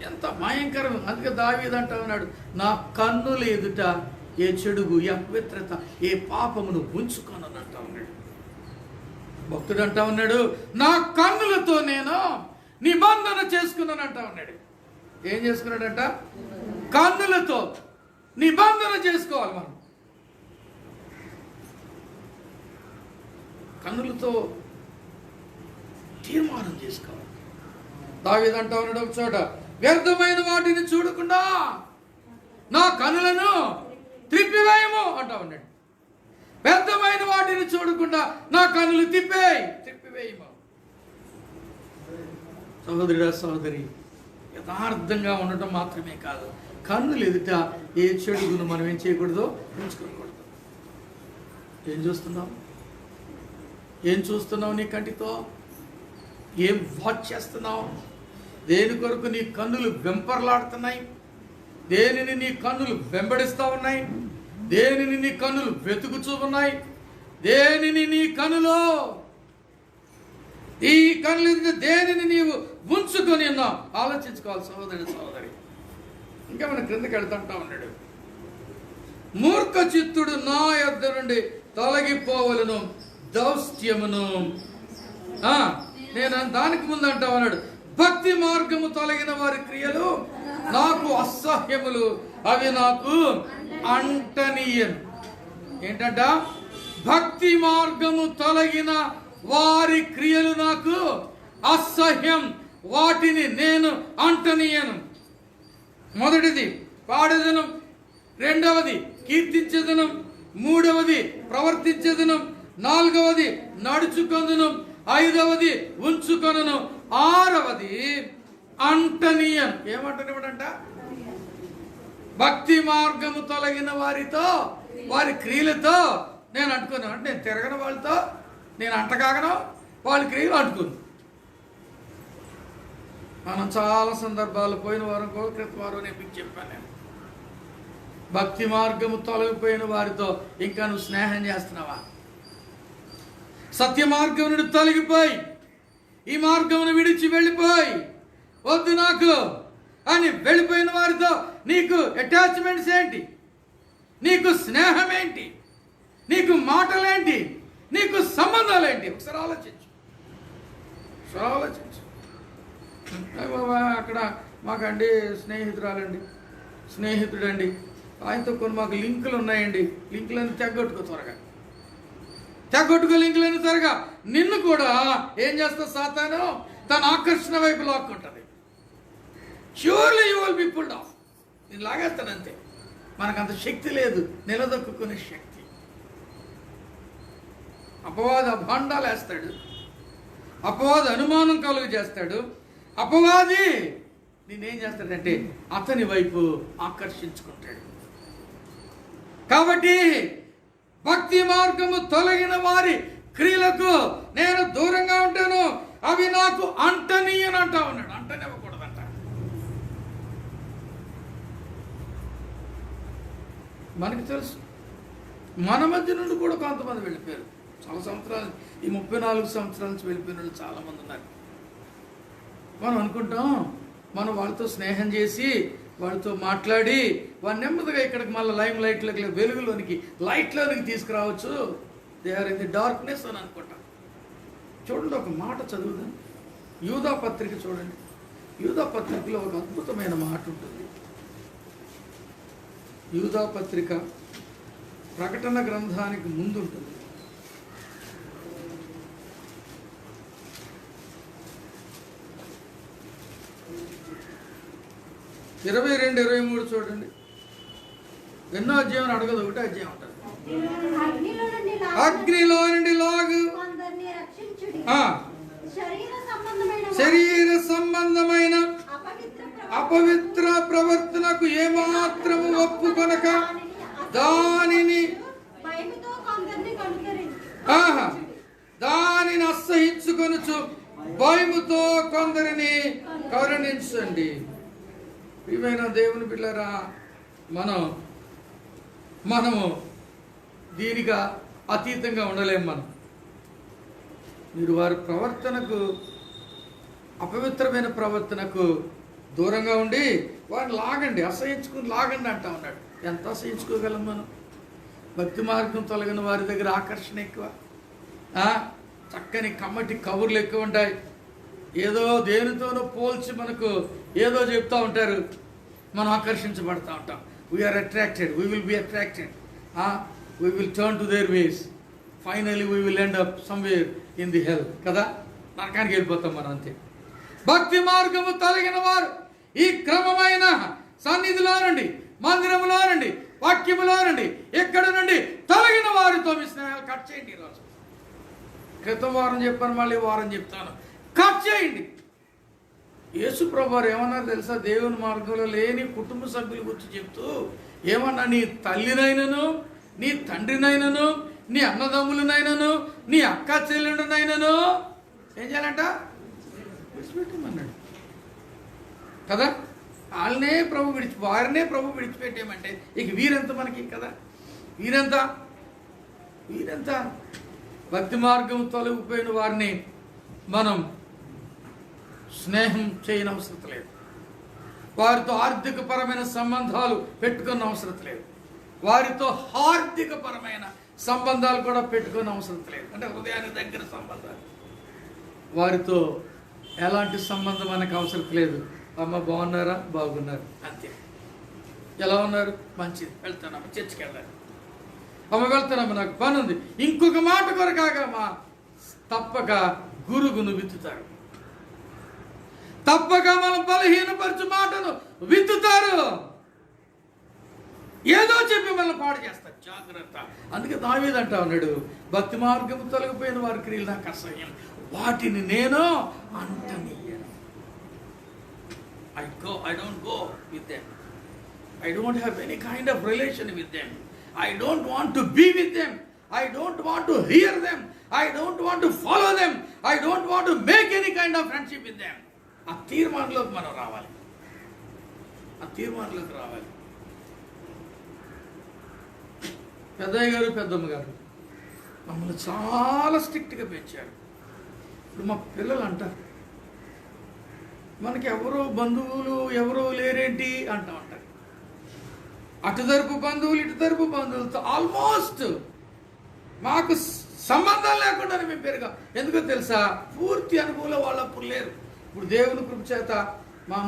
ఎంత భయంకరం! అందుకే దావీదు అంటా ఉన్నాడు, నా కన్నుల ఎదుట ఏ చెడుగు, ఏ అపవిత్రత, ఏ పాపమును ఉంచుకొనని అంటా ఉన్నాడు. భక్తుడు అంటా ఉన్నాడు, నా కన్నులతో నేను నిబంధన చేసుకున్నాను అంటా ఉన్నాడు. ఏం చేసుకున్నాడంట? కన్నులతో నిబంధన చేసుకోవాలి. మనం కన్నులతో తీర్మానం చేసుకోవాలి. దావీదు అంటా ఉన్నాడు ఒక చోట, వ్యర్థమైన వాటిని చూడకుండా నా కన్నులను త్రిప్పివేయము అంటా ఉన్నాడు. వ్యర్థమైన వాటిని చూడకుండా నా కన్నులు త్రిప్పివేయము. సహోదరుడా, సహోదరి, యథార్థంగా ఉండటం మాత్రమే కాదు, కన్నులు ఎదుట ఏ చెడుగును మనం ఏం చేయకూడదు, ఉంచుకోకూడదు. ఏం చూస్తున్నావు? ఏం చూస్తున్నావు నీ కంటితో? ఏం వాచ్ చేస్తున్నావు? దేని కొరకు నీ కన్నులు వెంపర్లాడుతున్నాయి? దేనిని నీ కన్నులు వెంబడిస్తూ ఉన్నాయి? దేనిని నీ కన్నులు వెతుకుచూ ఉన్నాయి? దేనిని నీ కన్నులో, ఈ కన్నులు దేనిని నీవు ఉంచుకొని ఉన్నావు? ఆలోచించుకోవాలి సహోదరి, సహోదరి. ఇంకా మన క్రిందకి వెళ్తుంటా ఉన్నాడు, మూర్ఖ చిత్తుడు నా యొద్ద నుండి తొలగిపోవలను, దౌష్ట్యమును నేను దానికి ముందు అంటా ఉన్నాడు, భక్తి మార్గము తొలగిన వారి క్రియలు నాకు అసహ్యములు, అవి నాకు అంటనీయను. ఏంటంట? భక్తి మార్గము తొలగిన వారి క్రియలు నాకు అసహ్యం, వాటిని నేను అంటనీయను. మొదటిది పాడేదనం, రెండవది కీర్తించేదనం, మూడవది ప్రవర్తించేదనం, నాలుగవది నడుచుకొందును, ఐదవది ఉంచుకొనును, ఆరవది అంటనీయను. ఏమంటనివ్వడంట? భక్తి మార్గము తొలగిన వారితో, వారి క్రియలతో నేను అంటుకున్నాను. అంటే నేను తిరగని వాళ్ళతో నేను అంటకాగను, వాళ్ళ క్రియలు అంటుకున్నాను. మనం చాలా సందర్భాలు, పోయిన వారం క్రితం వారం నేను మీకు చెప్పాను, నేను భక్తి మార్గము తొలగిపోయిన వారితో ఇంకా నువ్వు స్నేహం చేస్తున్నావా? సత్య మార్గం నుండి తొలగిపోయి ఈ మార్గమును విడిచి వెళ్ళిపోయి వద్దు నాకు అని వెళ్ళిపోయిన వారితో నీకు అటాచ్మెంట్స్ ఏంటి? నీకు స్నేహం ఏంటి? నీకు మాటలేంటి? నీకు సంబంధాలు ఏంటి? ఒకసారి ఆలోచించు. అక్కడ మాకండి స్నేహితుడండి, ఆయనతో కొన్ని మాకు లింకులు ఉన్నాయండి, లింకులను తెగొట్టుకో లింకులను త్వరగా. నిన్ను కూడా ఏం చేస్తా సాతాను? తన ఆకర్షణ వైపు లాక్కుంటుంది. Surely you will be pulled off. నేను లాగేస్తాను అంతే. మనకంత శక్తి లేదు నిలదొక్కునే శక్తి. అపవాది అభాండాలు వేస్తాడు, అపవాది అనుమానం కలుగు చేస్తాడు, అపవాది నేనేం చేస్తాడంటే అతని వైపు ఆకర్షించుకుంటాడు. కాబట్టి భక్తి మార్గము తొలగిన వారి క్రియలకు నేను దూరంగా ఉంటాను, అవి నాకు అంటనీయని అంటా ఉన్నాడు. అంటనివ్వకూడదంట. మనకి తెలుసు, మన మధ్య నుండి కూడా కొంతమంది వెళ్ళిపోయారు. చాలా సంవత్సరాలు, ఈ 34 సంవత్సరాల నుంచి వెళ్ళిపోయిన వాళ్ళు చాలామంది ఉన్నారు. మనం అనుకుంటాం మనం వాళ్ళతో స్నేహం చేసి వాళ్ళతో మాట్లాడి వారు నెమ్మదిగా ఇక్కడికి మళ్ళీ లైట్లోకి వెలుగులోనికి లైట్లోనికి తీసుకురావచ్చు. They are in the darkness అని అనుకుంటాం. చూడండి, ఒక మాట చదువుదాం. యూదా పత్రిక చూడండి. యూదా పత్రికలో ఒక అద్భుతమైన మాట ఉంటుంది. యూదా పత్రిక ప్రకటన గ్రంథానికి ముందు ఉంటుంది. ఇరవై 22-23 చూడండి. ఎన్నో అధ్యాయం అడగదు, ఒకటే అధ్యాయం ఉంటుంది. అగ్నిలో నుండి లాగు, శరీర సంబంధమైన అపవిత్ర ప్రవర్తనకు ఏమాత్రము ఒప్పుకొనక దానిని అసహించుకొనుచు భయముతో కొందరిని కరుణించండి. ప్రియమైన దేవుని బిడ్డలారా, మనము దీనిగా అతీతంగా ఉండలేము. మీరు వారి ప్రవర్తనకు, అపవిత్రమైన ప్రవర్తనకు దూరంగా ఉండి వారిని లాగండి, అసహించుకుని లాగండి అంటా ఉన్నాడు. ఎంత అసహించుకోగలం మనం? భక్తి మార్గం తొలగిన వారి దగ్గర ఆకర్షణ ఎక్కువ, చక్కని కమ్మటి కబుర్లు ఎక్కువ ఉంటాయి. ఏదో దేనితోనో పోల్చి మనకు ఏదో చెప్తూ ఉంటారు. మనం ఆకర్షించబడతా ఉంటాం. We are attracted, we will be attracted, we will turn to their ways, finally we will end up somewhere in the hell కదా, నరకానికి వెళ్ళిపోతాం మనం అంతే. భక్తి మార్గము తొలగిన వారు ఈ క్రమమైన సన్నిధిలో నుండి, మందిరములో నుండి, వాక్యములో నుండి, ఎక్కడ నుండి తొలగిన వారితో మీ స్నేహాలు కట్ చేయండి. ఈరోజు క్రితం వారం చెప్పాను, మళ్ళీ వారం చెప్తాను, కట్ చేయండి. యేసు ప్రభు వారు ఏమన్నారు తెలుసా? దేవుని మార్గంలో లేని కుటుంబ సభ్యుల గురించి చెప్తూ ఏమన్నా, నీ తల్లినైనను, నీ తండ్రినైనను, నీ అన్నదమ్ములనైనను, నీ అక్క చెల్లెండునైనను ఏం చేయాలంట? విడిచిపెట్టేమన్నాడు కదా. వారినే ప్రభు విడిచిపెట్టేయమంటే ఇక వీరెంత మనకి కదా, వీరెంత భక్తి మార్గం తొలగిపోయిన వారిని మనం స్నేహం చేయని అవసరం లేదు. వారితో ఆర్థికపరమైన సంబంధాలు పెట్టుకున్న అవసరం లేదు. వారితో హార్దికపరమైన సంబంధాలు కూడా పెట్టుకున్న అవసరం లేదు. అంటే హృదయానికి దగ్గర సంబంధాలు. వారితో ఎలాంటి సంబంధం మనకు అవసరం లేదు. అమ్మ బాగున్నారా? బాగున్నారు అంతే. ఎలా ఉన్నారు? మంచిది, వెళ్తానమ్మ, చర్చికి వెళ్ళాలి. అమ్మ వెళ్తానమ్మ, నాకు పని ఉంది. ఇంకొక మాట కొరకాగమ్మా తప్పక గురుగును విత్తుతారు. తప్పక మనం బలహీనపరచు మాటను విత్తుతారు. ఏదో చెప్పి మనల్ని పాడు చేస్తారు. జాగ్రత్త. అందుకే దావీదు అంటా ఉన్నాడు, భక్తి మార్గము తొలగిపోయిన వారి క్రియలు నాకు అసహ్యం, వాటిని నేను అంటనీయను. I don't go with them. I don't have any kind of relation with them. I don't want to be with them. I don't want to hear them. I don't want to follow them. I don't want to make any kind of friendship with them. ఆ తీర్మానంలోకి మనం రావాలి. పెద్దయ్య గారు, పెద్దమ్మ గారు మమ్మల్ని చాలా స్ట్రిక్ట్గా పెంచారు. ఇప్పుడు మా పిల్లలు అంటారు, మనకి ఎవరో బంధువులు ఎవరో లేరేంటి అంటూ ఉంటారు. అటు తరపు బంధువులు, ఇటు తరపు బంధువులతో ఆల్మోస్ట్ మాకు సంబంధం లేకుండానే మేము పెరిగాం. ఎందుకో తెలుసా? పూర్తి అనుభవంలో వాళ్ళు అప్పుడు లేరు. ఇప్పుడు దేవుని కృప చేత మా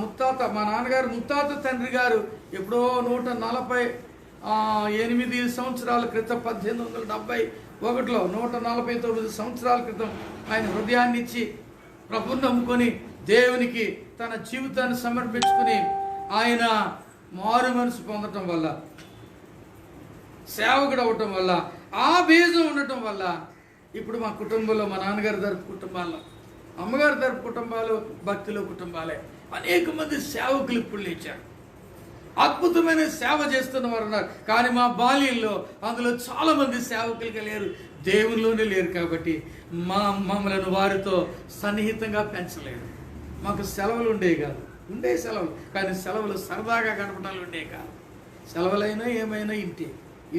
నాన్నగారు ముత్తాత తండ్రి గారు ఎప్పుడో 148 సంవత్సరాల క్రితం 1871లో 149 సంవత్సరాల క్రితం ఆయన హృదయాన్ని ఇచ్చి ప్రభువుని నమ్ముకొని దేవునికి తన జీవితాన్ని సమర్పించుకుని ఆయన మారు మనసు పొందటం వల్ల, సేవకుడు అవ్వటం వల్ల, ఆ బీజం ఉండటం వల్ల ఇప్పుడు మా కుటుంబంలో, మా నాన్నగారి తరపు కుటుంబాల్లో, అమ్మగారి తరపు కుటుంబాలు భక్తిలో కుటుంబాలే అనేక మంది సేవకులు ఇప్పుడు లేచారు. అద్భుతమైన సేవ చేస్తున్న వారు ఉన్నారు. కానీ మా బాల్యంలో అందులో చాలా మంది సేవకులుగా లేరు, దేవునిలోనే లేరు. కాబట్టి మమ్మల్ని వారితో సన్నిహితంగా పెంచలేదు. మాకు సెలవులు ఉండేవి కాదు. ఉండే సెలవులు, కానీ సెలవులు సరదాగా గడపడాలు ఉండేవి కాదు. సెలవులైనా ఏమైనా ఇంటి,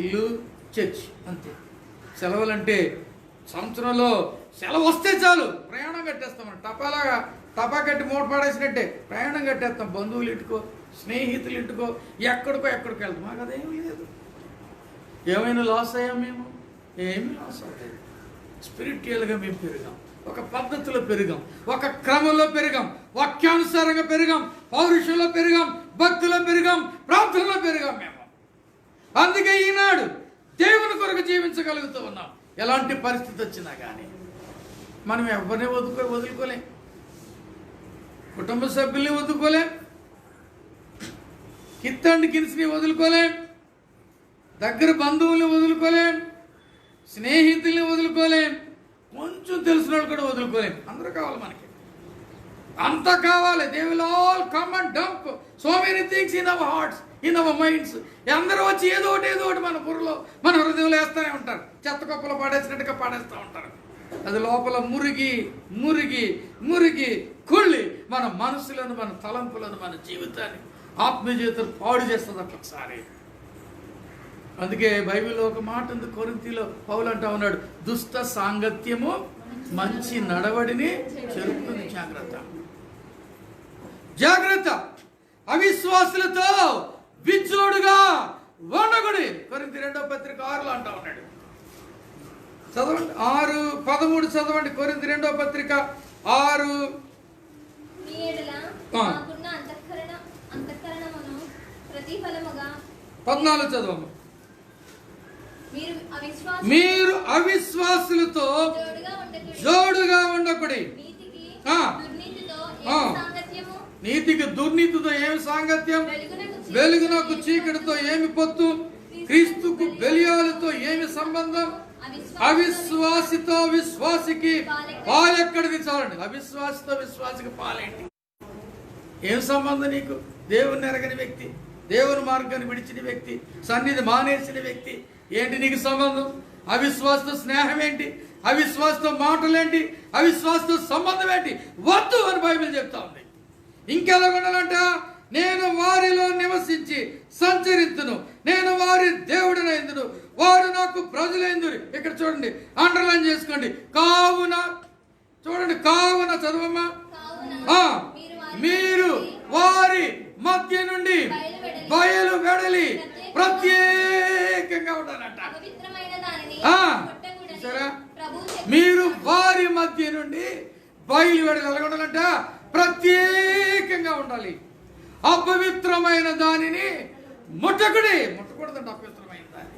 ఇల్లు, చర్చ్ అంతే. సెలవులు అంటే సంవత్సరంలో సెలవు వస్తే చాలు ప్రయాణం కట్టేస్తాం. టపా కట్టి మూట పడేసినట్టే ప్రయాణం కట్టేస్తాం. బంధువులు ఇంటికో, స్నేహితులు ఇంటికో, ఎక్కడికో వెళ్తాం. మాకు అదేమీ లేదు. ఏమైనా లాస్ అయ్యాం మేము? ఏమీ లాస్ అవ్వలేదు. స్పిరిచువల్గా మేము పెరిగాం, ఒక పద్ధతిలో పెరిగాం, ఒక క్రమంలో పెరిగాం, వాక్యానుసారంగా పెరిగాం, పౌరుషంలో పెరిగాం, భక్తిలో పెరిగాం, ప్రార్థనలో పెరిగాం మేము. అందుకే ఈనాడు దేవుని కొరకు జీవించగలుగుతూ ఉన్నాం. ఎలాంటి పరిస్థితి వచ్చినా కానీ మనం ఎవరిని వదులుకోలేం. కుటుంబ సభ్యుల్ని వదులుకోలేం, కిత్తండి కిన్స్ని వదులుకోలేం, దగ్గర బంధువుల్ని వదులుకోలేం, స్నేహితుల్ని వదులుకోలేం, కొంచెం తెలిసిన వాళ్ళు కూడా వదులుకోలేం. అందరూ కావాలి మనకి, అంతా కావాలి. They will all come and dump so many things in our hearts, in our minds. అందరూ వచ్చి ఏదో ఒకటి మన బుర్రలో, మన హృదయంలో వేస్తూనే ఉంటారు. చెత్త కుప్పలో పాడేసినట్టుగా పాడేస్తూ ఉంటారు. అది లోపల మురిగి మురిగి మురిగి కుళ్ళి మన మనసులను, మన తలంపులను, మన జీవితాన్ని, ఆత్మీయ జీవితం పాడు చేస్తుంది ఒక్కొక్కసారి. అందుకే బైబిల్లో ఒక మాట ఉంది, కొరింథీలో పౌలు అంటా ఉన్నాడు, దుష్ట సాంగత్యము మంచి నడవడిని చెరుపుతుంది. జాగ్రత్త. అవిశ్వాసులతో విచ్చోడుగా ఉండకుడి. కొరింథీ 2వ పత్రిక 6లో అంటా ఉన్నాడు. చదవండి 6:13 చదవండి. కొరింథీ 2వ పత్రిక 6. మీ ఎడల నాకున్న అంతఃకరణమును ప్రతిఫలముగా 14 చదవము. మీరు అవిశ్వాసులతో జోడుగా ఉండకుడి. నీతికి దుర్నీతితో ఏమి సాంగత్యం? వెలుగునకు చీకటితో ఏమి పొత్తు? క్రీస్తుకు బెలియాలతో ఏమి సంబంధం? అవిశ్వాసితో విశ్వాసికి పాలెక్కడిది? చాలండి. అవిశ్వాసితో విశ్వాసికి పాలేంటి? ఏం సంబంధం నీకు? దేవుని ఎరగని వ్యక్తి, దేవుని మార్గాన్ని విడిచిన వ్యక్తి, సన్నిధి మానేసిన వ్యక్తి, ఏంటి నీకు సంబంధం? అవిశ్వాసతో స్నేహం ఏంటి? అవిశ్వాసతో మాటలేంటి? అవిశ్వాసతో సంబంధం ఏంటి? వద్దు అని బైబిల్ చెప్తా ఉంది. ఇంకెలా ఉండాలంట? నేను వారిలో నివసించి సంచరించును, నేను వారి దేవుడినైందును, వారు నాకు ప్రజలైందురు. ఇక్కడ చూడండి, అండర్లైన్ చేసుకోండి. కావున, చూడండి, కావున చదవమ్మా. మీరు వారి మధ్య నుండి బయలు వెడలి ప్రత్యేకంగా ఉండాలంట. సరే, మీరు వారి మధ్య నుండి బయలు వెడలి ఎలా ఉండాలంట? ప్రత్యేకంగా ఉండాలి. అపవిత్రమైన దానిని ముట్టకూడదంట. అపవిత్రమైన దాన్ని.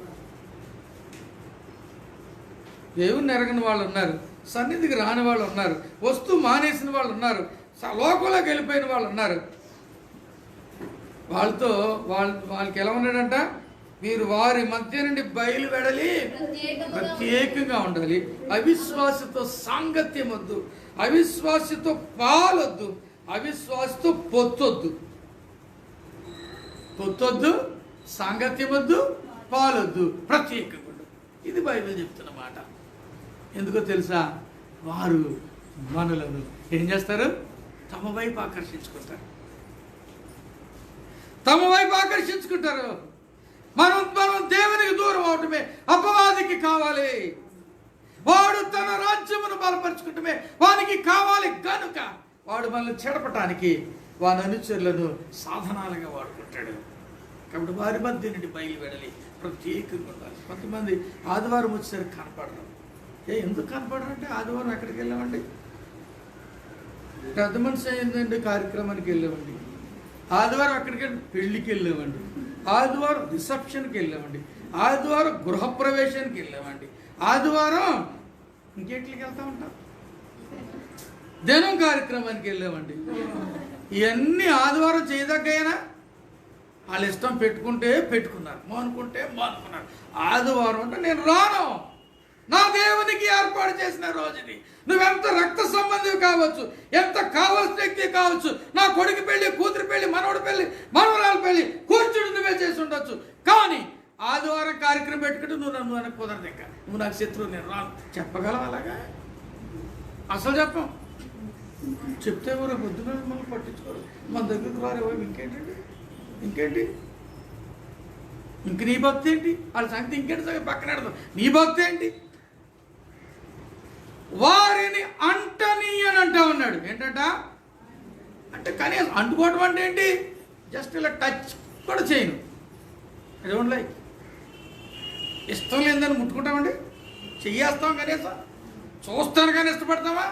దేవుని ఎరగని వాళ్ళు ఉన్నారు, సన్నిధికి రాని వాళ్ళు ఉన్నారు, వస్తూ మానేసిన వాళ్ళు ఉన్నారు, లోకంలోకి వెళ్ళిపోయిన వాళ్ళు ఉన్నారు. వాళ్ళకి ఎలా ఉన్నాడంట? మీరు వారి మధ్య నుండి బయలు వెడలి ప్రత్యేకంగా ఉండాలి. అవిశ్వాసతో సాంగత్యం వద్దు, అవిశ్వాసతో పాలొద్దు, అవిశ్వాసతో పొత్తొద్దు, సాంగత్యం వద్దు, పాలొద్దు, ప్రత్యేకంగా ఉండదు. ఇది బైబిల్ చెప్తున్న మాట. ఎందుకో తెలుసా? వారు మనలను ఏం చేస్తారు? తమ వైపు ఆకర్షించుకుంటారు. మనం దేవునికి దూరం అవటమే అపవాదికి కావాలి. వాడు తన రాజ్యమును బలపరుచుకుంటమే వానికి కావాలి కనుక వాడు మనల్ని చెడపటానికి వాని అనుచరులను సాధనాలుగా వాడుకుంటాడు. కాబట్టి వారి మధ్య నుండి బయలు వెడలి ప్రత్యేకంగా ఉండాలి. కొంతమంది ఆదివారం వచ్చేసరికి కనపడరు. ఎందుకు కనపడరంటే ఆదివారం ఎక్కడికి వెళ్ళామండి? పెద్ద మనిషి అయిందండి కార్యక్రమానికి వెళ్ళామండి. ఆదివారం ఎక్కడికి పెళ్లికి వెళ్ళామండి. ఆదివారం రిసెప్షన్కి వెళ్ళామండి. ఆదివారం గృహప్రవేశానికి వెళ్ళామండి. ఆదివారం ఇంకెట్లకి వెళ్తా ఉంటాం, దినం కార్యక్రమానికి వెళ్ళామండి. ఇవన్నీ ఆదివారం చేయదగ్గైనా వాళ్ళ ఇష్టం. పెట్టుకుంటే పెట్టుకున్నారు, మానుకుంటే మానుకున్నారు. ఆదివారం అంటే నేను రాను, నా దేవునికి ఏర్పాటు చేసిన రోజుని. నువ్వెంత రక్త సంబంధివి కావచ్చు, ఎంత కావాల్సిన వ్యక్తి కావచ్చు, నా కొడుకు పెళ్లి, కూతురు పెళ్లి, మనవడి పెళ్లి, మనవరాల పెళ్లి, కూర్చుని నువ్వే చేసి ఉండొచ్చు. కానీ ఆదివారం కార్యక్రమం పెట్టుకుంటే నువ్వు నాకు కుదరదు, ఇంకా నువ్వు నాకు శత్రువు, నేను రాను చెప్పగలవు? అలాగా అసలు చెప్పం. చెప్తే ఎవరో పొద్దున మనం పట్టించుకోరు, మన దగ్గరకు రారు. ఇంకేంటి ఇంక నీ భక్తి ఏంటి? వాళ్ళ సంగతి ఇంకేంటి పక్కన పెడతాం. నీ భక్తి ఏంటి? వారిని అంటని అని అంటా ఉన్నాడు. ఏంటంట అంటే కనీసం అంటుకోవడం అంటే ఏంటి? జస్ట్ ఇలా టచ్ కూడా చేయను. I don't like. ఇష్టం లేదని ముట్టుకుంటామండి, చెయ్యేస్తాం, కనీసం చూస్తాను కానీ ఇష్టపడతావా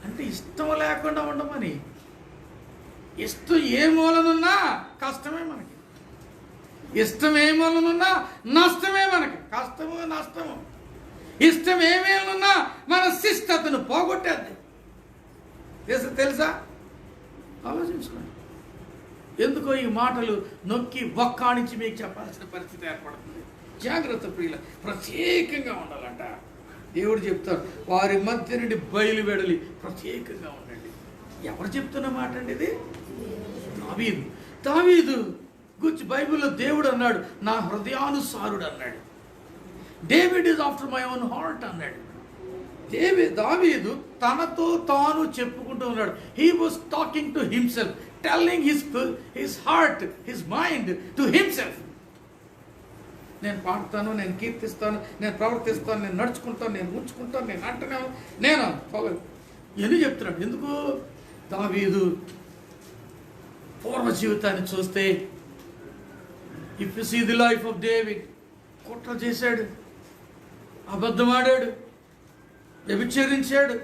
అంటే ఇష్టం లేకుండా ఉండమని. ఇష్టం ఏ మూలనున్నా కష్టమే మనకి, ఇష్టం ఏ మూలనున్నా నష్టమే మనకి. కష్టము నష్టము. ఇష్టం ఏమేమున్నా మన శిష్టతను పోగొట్టేద్ది. తెలుసా? ఆలోచించుకోండి. ఎందుకో ఈ మాటలు నొక్కి ఒక్కాణించి మీకు చెప్పాల్సిన పరిస్థితి ఏర్పడుతుంది. జాగ్రత్త ప్రియుల, ప్రత్యేకంగా ఉండాలంట. దేవుడు చెప్తారు, వారి మధ్య నుండి బయలు వెడలి ప్రత్యేకంగా ఉండండి. ఎవరు చెప్తున్న మాట అండి ఇది? దావీదు గురించి బైబిల్లో దేవుడు అన్నాడు, నా హృదయానుసారుడు అన్నాడు. David is after my own heart అన్నాడు. దావీదు తనతో తాను చెప్పుకుంటూ ఉన్నాడు. He was talking to himself, telling his heart, his mind to himself. నేను పాడుతాను, నేను కీర్తిస్తాను, నేను ప్రవర్తిస్తాను, నేను నడుచుకుంటాను, నేను ఉంచుకుంటాను, నేను అంటున్నాను, నేను ఎన్ని చెప్తున్నాడు. ఎందుకు? దావీదు పూర్వ జీవితాన్ని చూస్తే, if you see the life of David, కుట్ర చేశాడు, అబద్ధమాడాడు, వ్యభిచరించాడు,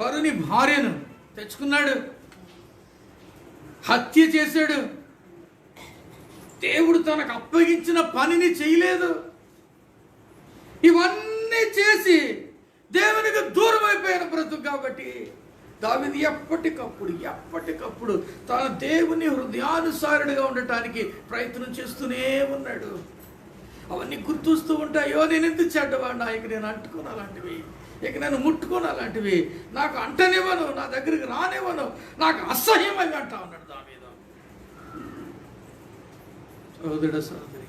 పరుని భార్యను తెచ్చుకున్నాడు, హత్య చేశాడు, దేవుడు తనకు అప్పగించిన పనిని చేయలేదు. ఇవన్నీ చేసి దేవునికి దూరం అయిపోయిన బ్రతుకు కాబట్టి దావీదు ఎప్పటికప్పుడు తన దేవుని హృదయానుసారుడిగా ఉండటానికి ప్రయత్నం చేస్తూనే ఉన్నాడు. అవన్నీ గుర్తొస్తూ ఉంటాయో, నేను ఎందుకు చెడ్డవాడినా, ఇక నేను అంటుకోను అలాంటివి, ఇక నేను ముట్టుకోను అలాంటివి, నాకు అంటనివ్వను, నా దగ్గరికి రానివ్వను, నాకు అసహ్యమని అంటా ఉన్నాడు దావీదు. సహోదరుడు సహోదరి,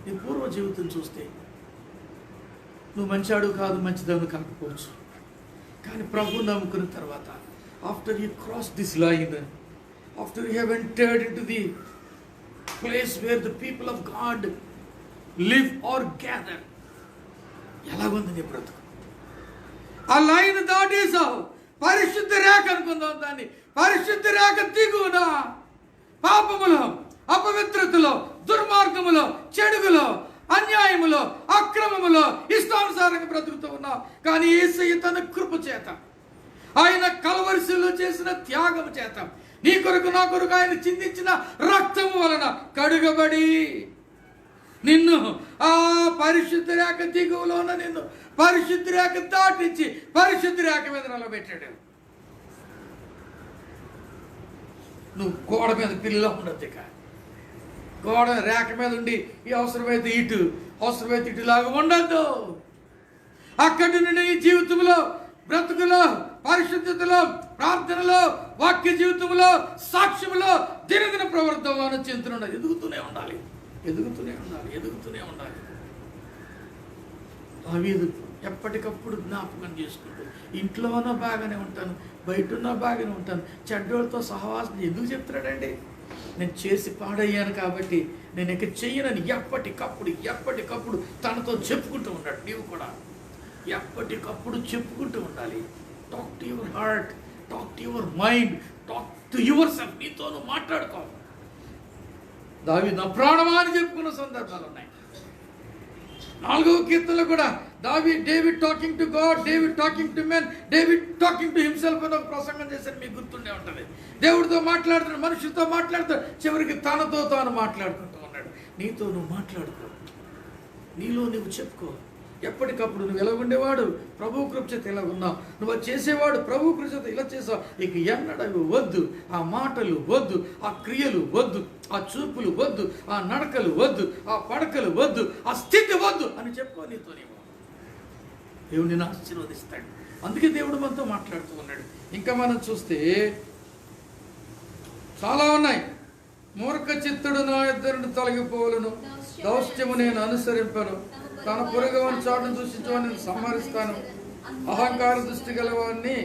నీ పూర్వ జీవితం చూస్తే నువ్వు మంచాడు కాదు, మంచిదవును కాకపోవచ్చు, కానీ ప్రభు నమ్ముకున్న తర్వాత after you cross this line, after you have entered into the place where the people of God live or gather, ఎలాగుంది నీ బ్రతుకు? ఆ లైన్ దాటేసావు, పరిశుద్ధ రేఖ అనుకుందాం దాన్ని. పరిశుద్ధ రేఖ దిగువన పాపములో, అపవిత్రతలో, దుర్మార్గములో, చెడుగులో, అన్యాయములో, అక్రమములో ఇష్టానుసారంగా బ్రతుకుతూ ఉన్నావు. కానీ యేసయ్య తన కృప చేత, ఆయన కల్వరిశిలో చేసిన త్యాగము చేత, నీ కొరకు నా కొరకు ఆయన చిందించిన రక్తము వలన కడుగబడి నిన్ను ఆ పరిశుద్ధ రేఖ దిగువలోన నిన్ను పరిశుద్ధ రేఖ దాటించి పరిశుద్ధ రేఖ మీద నిలబెట్టాడు. నువ్వు గోడ మీద పిల్లిలో ఉండొద్దు, ఇక గోడ రేఖ మీద ఉండి ఈ అవసరమైతే ఇటు, అవసరమైతే ఇటులాగా ఉండద్దు. అక్కడి నుండి నీ జీవితంలో, బ్రతుకులో, పరిశుద్ధతలో, ప్రార్థనలో, వాక్య జీవితంలో, సాక్ష్యంలో దినదిన ప్రవర్తన చింతన ఎదుగుతూనే ఉండాలి. దావీదు ఎప్పటికప్పుడు జ్ఞాపకం చేసుకుంటూ, ఇంట్లో ఉన్నా బాగానే ఉంటాను, బయట ఉన్నా బాగానే ఉంటాను, చెడ్డోళ్ళతో సహవాసం ఎందుకు చెప్తున్నాడండి? నేను చేసి పాడయ్యాను కాబట్టి నేను ఇక చెయ్యనని ఎప్పటికప్పుడు తనతో చెప్పుకుంటూ ఉన్నాడు. నీవు కూడా ఎప్పటికప్పుడు చెప్పుకుంటూ ఉండాలి. Talk to your heart, talk to your mind, talk to your self. నీతో నువ్వు మాట్లాడుకో. దావీదు నా ప్రాణమా అని చెప్పుకున్న సందర్భాలు ఉన్నాయి. 4వ కీర్తనలో కూడా David talking to God, David talking to men, David talking to himself అని ఒక ప్రసంగం చేశారు, మీకు గుర్తుండే ఉంటుంది. దేవుడితో మాట్లాడుతున్నాడు, మనుషులతో మాట్లాడుతాడు, చివరికి తనతో తాను మాట్లాడుకుంటూ ఉన్నాడు. నీతో నువ్వు మాట్లాడుకో, నీలో నువ్వు చెప్పుకో. ఎప్పటికప్పుడు నువ్వు ఎలా ఉండేవాడు, ప్రభు కృప చేత ఇలా ఉన్నావు, నువ్వు చేసేవాడు ప్రభు కృప చేత ఇలా చేసావు, ఇక ఎన్నడవి వద్దు, ఆ మాటలు వద్దు, ఆ క్రియలు వద్దు, ఆ చూపులు వద్దు, ఆ నడకలు వద్దు, ఆ పడకలు వద్దు, ఆ స్థితి వద్దు అని చెప్పుకో. నీతో నీవు దేవుడు నిన్ను ఆశీర్వదిస్తాడు. అందుకే దేవుడు మనతో మాట్లాడుతూ ఉన్నాడు. ఇంకా మనం చూస్తే చాలా ఉన్నాయి. మూర్ఖ చిత్తుడు నా ఇద్దరిని తొలగిపోవలను, దౌష్ట్యము నేను అనుసరింపను, తన పొరుగువని చాటును దూషించవాడిని సంహరిస్తాను, అహంకార దృష్టి గలవాడిని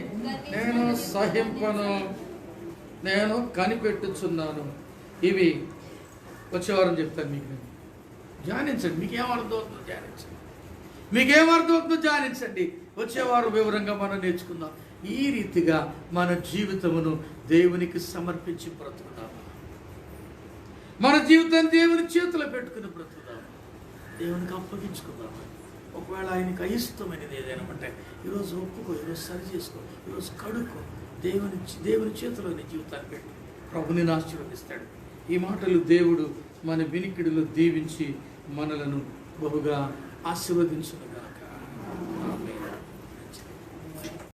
నేను సహింపను, నేను కనిపెట్టుచున్నాను. ఇవి వచ్చేవారం చెప్తాను మీకు. ధ్యానించండి, మీకేమర్థమవుతుందో ధ్యానించండి. వచ్చేవారం వివరంగా మనం నేర్చుకుందాం. ఈ రీతిగా మన జీవితమును దేవునికి సమర్పించి బ్రతుకుదాం. మన జీవితాన్ని దేవుని చేతిలో పెట్టుకుని బ్రతుకుదాం, దేవునికి అప్పగించుకుందాం. ఒకవేళ ఆయనకు అయిష్టమైనది ఏదైనా ఉంటే ఈరోజు ఒప్పుకో, ఈరోజు సరి చేసుకో, ఈరోజు కడుక్కో, దేవుని చేతిలో నీ జీవితాన్ని పెట్టు. ప్రభుని ఆశీర్వదిస్తాడు. ఈ మాటలు దేవుడు మన వినికిడిలో దీవించి మనలను బహుగా ఆశీర్వదించునుగా.